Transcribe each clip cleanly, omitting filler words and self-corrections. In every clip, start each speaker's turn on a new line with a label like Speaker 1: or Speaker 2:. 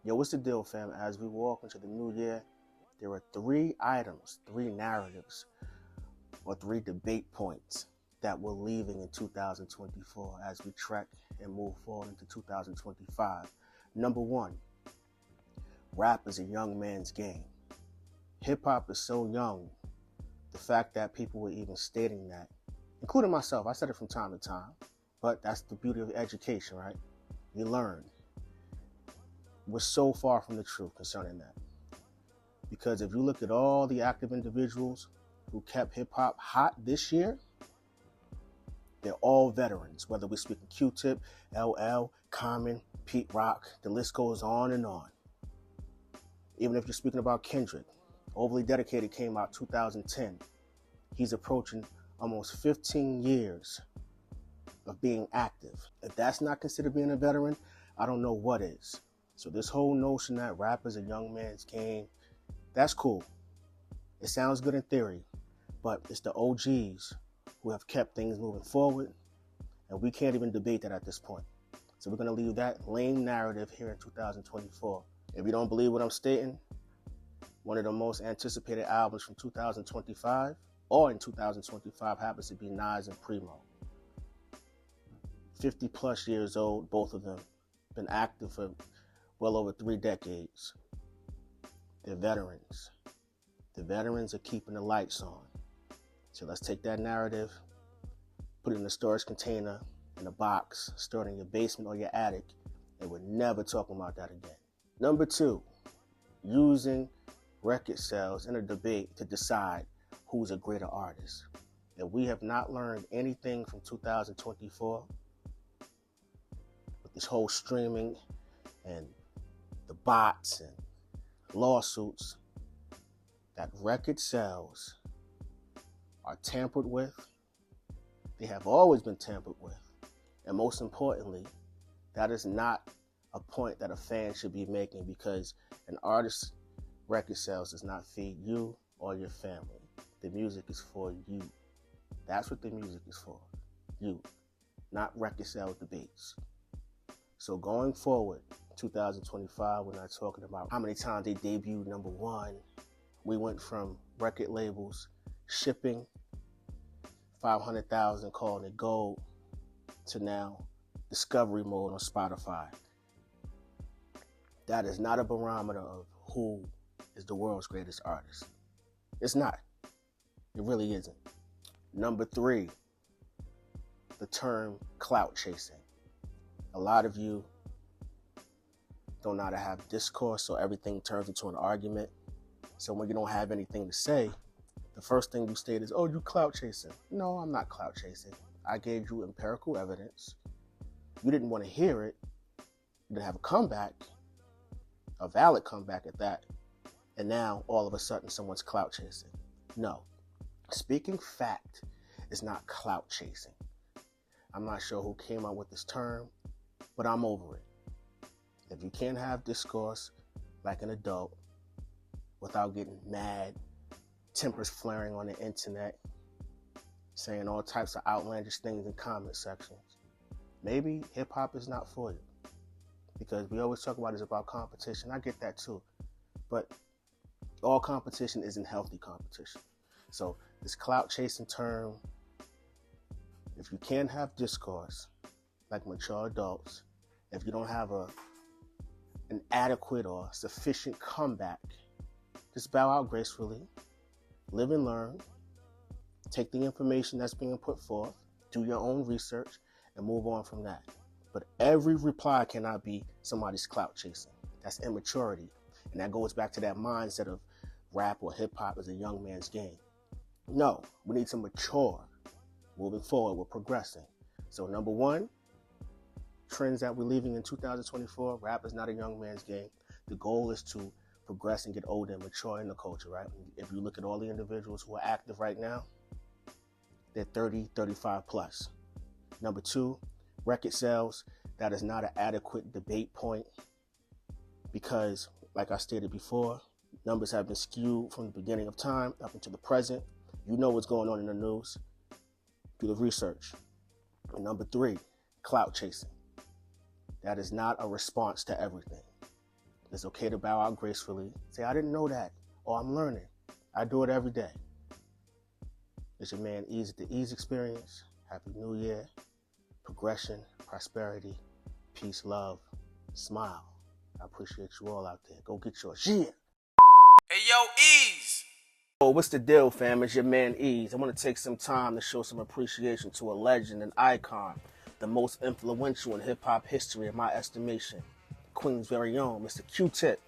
Speaker 1: Yo, what's the deal, fam? As we walk into the new year, there are three items, three narratives, or three debate points that we're leaving in 2024 as we trek and move forward into 2025. Number one, rap is a young man's game. Hip hop is so young. The fact that people were even stating that, including myself, I said it from time to time, but that's the beauty of education, right? You learn. We're so far from the truth concerning that. Because if you look at all the active individuals who kept hip hop hot this year, they're all veterans, whether we're speaking Q-Tip, LL, Common, Pete Rock, the list goes on and on. Even if you're speaking about Kendrick, Overly Dedicated came out 2010. He's approaching almost 15 years of being active. If that's not considered being a veteran, I don't know what is. So this whole notion that rap is a young man's game, that's cool. It sounds good in theory, but it's the OGs who have kept things moving forward, and we can't even debate that at this point. So we're going to leave that lame narrative here in 2024. If you don't believe what I'm stating, one of the most anticipated albums from 2025 or in 2025 happens to be Nas and Primo. 50 plus years old, both of them, been active for well over 3 decades. They're veterans. The veterans are keeping the lights on. So let's take that narrative, put it in a storage container, in a box, store it in your basement or your attic, and we're never talking about that again. Number 2, using record sales in a debate to decide who's a greater artist. If we have not learned anything from 2024, with this whole streaming and the bots and lawsuits, that record sales are tampered with. They have always been tampered with. And most importantly, that is not a point that a fan should be making, because an artist's record sales does not feed you or your family. The music is for you. That's what the music is for. You. Not record sales debates. So going forward, 2025, we're not talking about how many times they debuted number 1. We went from record labels shipping 500,000, calling it gold, to now discovery mode on Spotify. That is not a barometer of who is the world's greatest artist. It's not. It really isn't. Number 3, the term clout chasing. A lot of you don't know how to have discourse, so everything turns into an argument. So when you don't have anything to say, the first thing you state is, oh, you clout chasing. No, I'm not clout chasing. I gave you empirical evidence. You didn't want to hear it. You didn't have a comeback, a valid comeback at that. And now, all of a sudden, someone's clout chasing. No. Speaking fact is not clout chasing. I'm not sure who came up with this term, but I'm over it. If you can't have discourse like an adult without getting mad, tempers flaring on the internet, saying all types of outlandish things in comment sections, maybe hip-hop is not for you. Because we always talk about it's about competition. I get that too. But all competition isn't healthy competition. So this clout chasing term, if you can't have discourse like mature adults, if you don't have an adequate or sufficient comeback, just bow out gracefully, live and learn, take the information that's being put forth, do your own research, and move on from that. But every reply cannot be somebody's clout chasing. That's immaturity. And that goes back to that mindset of rap or hip hop as a young man's game. No, we need to mature. Moving forward, we're progressing. So number 1, trends that we're leaving in 2024, rap is not a young man's game. The goal is to progress and get older and mature in the culture, right? If you look at all the individuals who are active right now, they're 30, 35 plus. Number 2, record sales, that is not an adequate debate point because, like I stated before, numbers have been skewed from the beginning of time up until the present. You know what's going on in the news. Do the research. And number 3, clout chasing. That is not a response to everything. It's okay to bow out gracefully. Say, I didn't know that, or I'm learning. I do it every day. It's your man Eeze, the Eeze Experience. Happy New Year. Progression, prosperity, peace, love, smile. I appreciate you all out there. Go get yours. Yeah.
Speaker 2: Hey, yo, Eeze.
Speaker 1: Oh, what's the deal, fam? It's your man Eeze. I want to take some time to show some appreciation to a legend, an icon, the most influential in hip-hop history, in my estimation. Queen's very own, Mr. Q-Tip,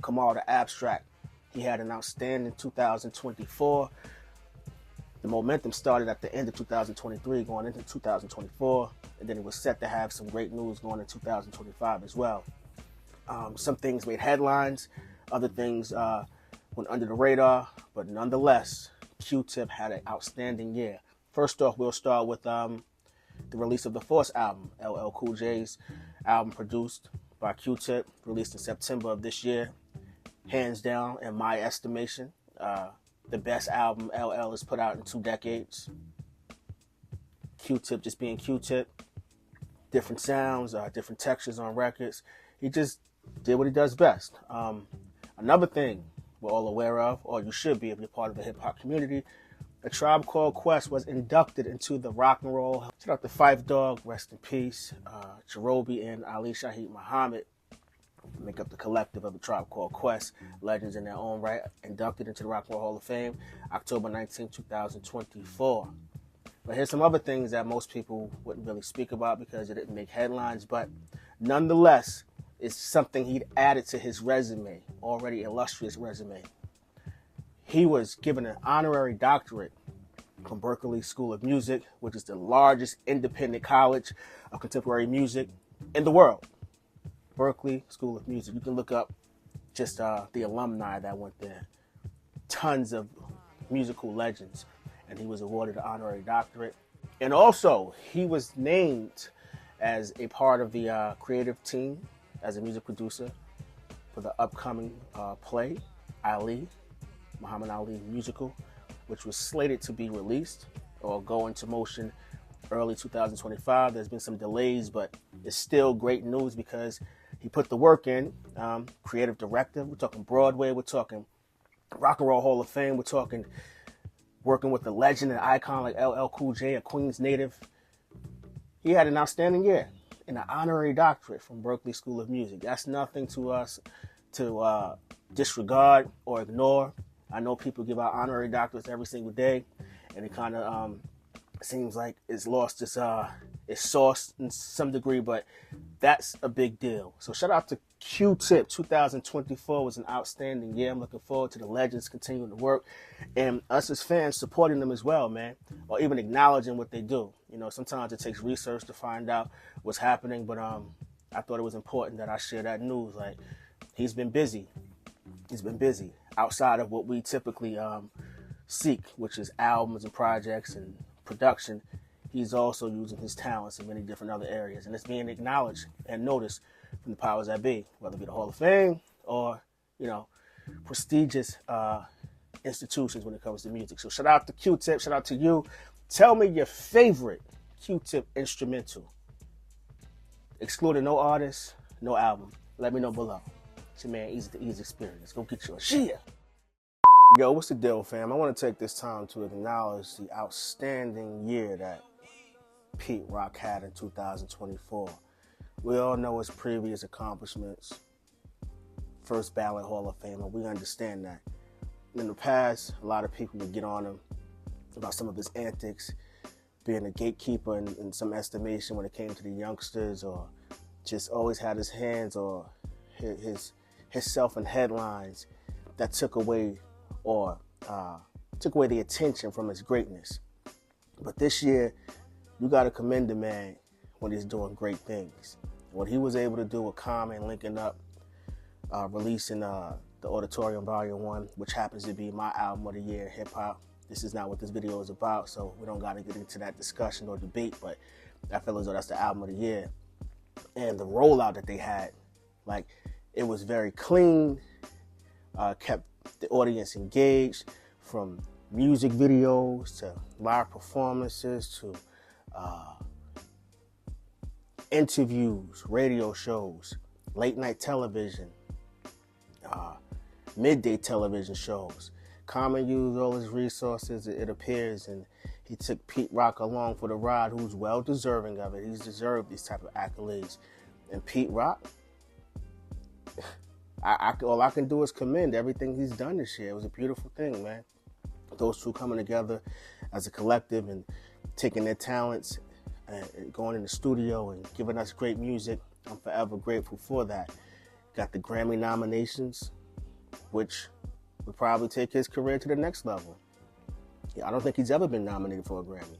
Speaker 1: Kamal the Abstract. He had an outstanding 2024. The momentum started at the end of 2023, going into 2024, and then it was set to have some great news going in 2025 as well. Some things made headlines, other things went under the radar, but nonetheless, Q-Tip had an outstanding year. First off, we'll start with the release of the Force album, LL Cool J's album produced by Q-Tip, released in September of this year. Hands down, in my estimation, the best album LL has put out in 2 decades. Q-Tip just being Q-Tip, different sounds, different textures on records. He just did what he does best. Another thing we're all aware of, or you should be if you're part of the hip-hop community, A Tribe Called Quest was inducted into the Rock and Roll. Shout out to Phife Dawg, rest in peace. Jarobi and Ali Shaheed Muhammad make up the collective of the Tribe Called Quest, legends in their own right, inducted into the Rock and Roll Hall of Fame, October 19, 2024. But here's some other things that most people wouldn't really speak about because it didn't make headlines, but nonetheless, it's something he'd added to his resume, already illustrious resume. He was given an honorary doctorate from Berklee School of Music, which is the largest independent college of contemporary music in the world. Berklee School of Music. You can look up just the alumni that went there. Tons of musical legends. And he was awarded an honorary doctorate. And also, he was named as a part of the creative team as a music producer for the upcoming play, Ali, Muhammad Ali musical, which was slated to be released or go into motion early 2025. There's been some delays, but it's still great news because he put the work in. Creative director, we're talking Broadway, we're talking Rock and Roll Hall of Fame, we're talking working with a legend and icon like LL Cool J, a Queens native. He had an outstanding year and an honorary doctorate from Berklee School of Music. That's nothing to us to disregard or ignore. I know people give out honorary doctorates every single day, and it kind of seems like it's lost its source in some degree, but that's a big deal. So shout out to Q-Tip. 2024 was an outstanding year. I'm looking forward to the legends continuing to work and us as fans supporting them as well, man, or even acknowledging what they do. You know, sometimes it takes research to find out what's happening, but I thought it was important that I share that news. Like, he's been busy. He's been busy outside of what we typically seek, which is albums and projects and production. He's also using his talents in many different other areas, and it's being acknowledged and noticed from the powers that be, whether it be the Hall of Fame or, you know, prestigious institutions when it comes to music. So shout out to Q-Tip, shout out to you. Tell me your favorite Q-Tip instrumental, excluding no artist, no album. Let me know below. It's your man Eeze, the Eeze Experience. Go get yours. Yeah. Yo, what's the deal, fam? I want to take this time to acknowledge the outstanding year that Pete Rock had in 2024. We all know his previous accomplishments. First ballot Hall of Famer. We understand that. In the past, a lot of people would get on him about some of his antics, being a gatekeeper in some estimation when it came to the youngsters, or just always had his hands or himself in headlines that took away the attention from his greatness. But this year, you got to commend the man when he's doing great things. What he was able to do with Common, linking up, releasing the Auditorium Volume 1, which happens to be my album of the year in hip-hop. This is not what this video is about, so we don't got to get into that discussion or debate, but I feel as though that's the album of the year. And the rollout that they had, like, it was very clean, kept the audience engaged, from music videos to live performances to interviews, radio shows, late night television, midday television shows. Common used all his resources, it appears, and he took Pete Rock along for the ride, who's well deserving of it. He's deserved these type of accolades. And Pete Rock, all I can do is commend everything he's done this year. It was a beautiful thing, man. Those two coming together as a collective and taking their talents and going in the studio and giving us great music. I'm forever grateful for that. Got the Grammy nominations, which would probably take his career to the next level. Yeah, I don't think he's ever been nominated for a Grammy.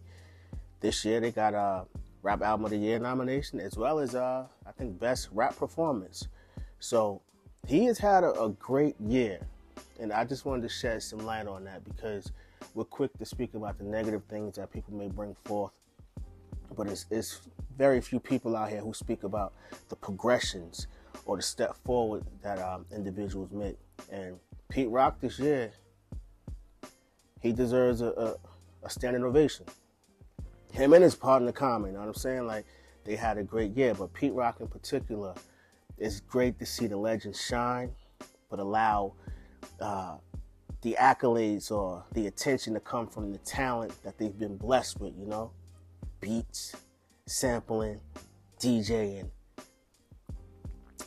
Speaker 1: This year they got a Rap Album of the Year nomination, as well as I think Best Rap Performance. So he has had a great year, and I just wanted to shed some light on that because we're quick to speak about the negative things that people may bring forth, but it's very few people out here who speak about the progressions or the step forward that individuals make. And Pete Rock this year, he deserves a standing ovation. Him and his partner Common, you know what I'm saying? Like, they had a great year, but Pete Rock in particular, it's great to see the legends shine, but allow the accolades or the attention to come from the talent that they've been blessed with, you know? Beats, sampling, DJing.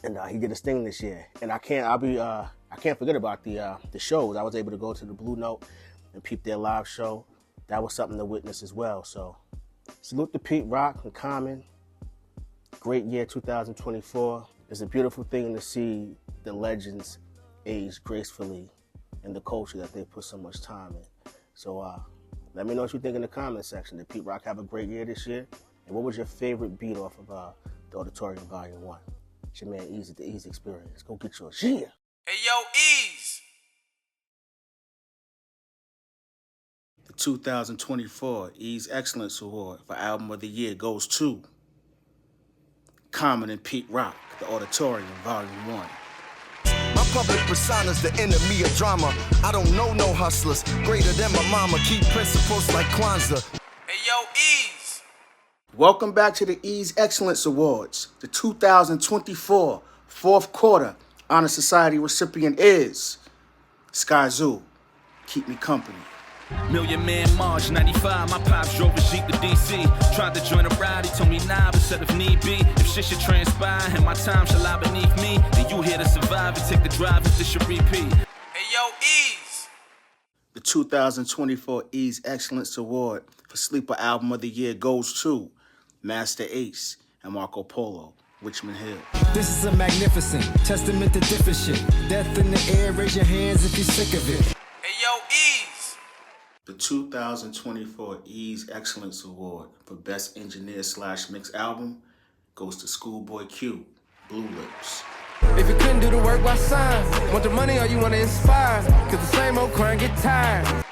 Speaker 1: And he did his thing this year. And I can't forget about the shows. I was able to go to the Blue Note and peep their live show. That was something to witness as well. So salute to Pete Rock and Common. Great year 2024. It's a beautiful thing to see the legends age gracefully in the culture that they put so much time in. So let me know what you think in the comment section. Did Pete Rock have a great year this year? And what was your favorite beat off of the Auditorium Volume 1? It's your man Eeze at the Eeze Experience. Go get yours. Yeah.
Speaker 2: Hey, yo, Eeze.
Speaker 1: The 2024 Eeze Excellence Award for Album of the Year goes to Common and Pete Rock, The Auditorium Volume 1.
Speaker 3: My public persona's the enemy of drama. I don't know no hustlers greater than my mama. Keep principles like Kwanzaa.
Speaker 2: Hey, yo, Eeze.
Speaker 1: Welcome back to the Eeze Excellence Awards. The 2024 fourth quarter Honor Society recipient is Sky Zoo. Keep me company.
Speaker 4: Million Man March, 95, my pops drove a Jeep to DC. Tried to join a ride, he told me nah, but said if need be, if shit should transpire and my time shall lie beneath me, then you here to survive and take the drive if this should repeat.
Speaker 2: Hey, yo, Eeze.
Speaker 1: The 2024 Eeze Excellence Award for Sleeper Album of the Year goes to Master Ace and Marco Polo, Richmond Hill.
Speaker 5: This is a magnificent testament to different shit. Death in the air, raise your hands if you're sick of it.
Speaker 2: Hey, yo, Eeze.
Speaker 1: The 2024 Eeze Excellence Award for Best Engineer/Mix Album goes to Schoolboy Q, Blue Lips.
Speaker 6: If you couldn't do the work, why sign? Want the money or you want to inspire? Cause the same old crime get tired.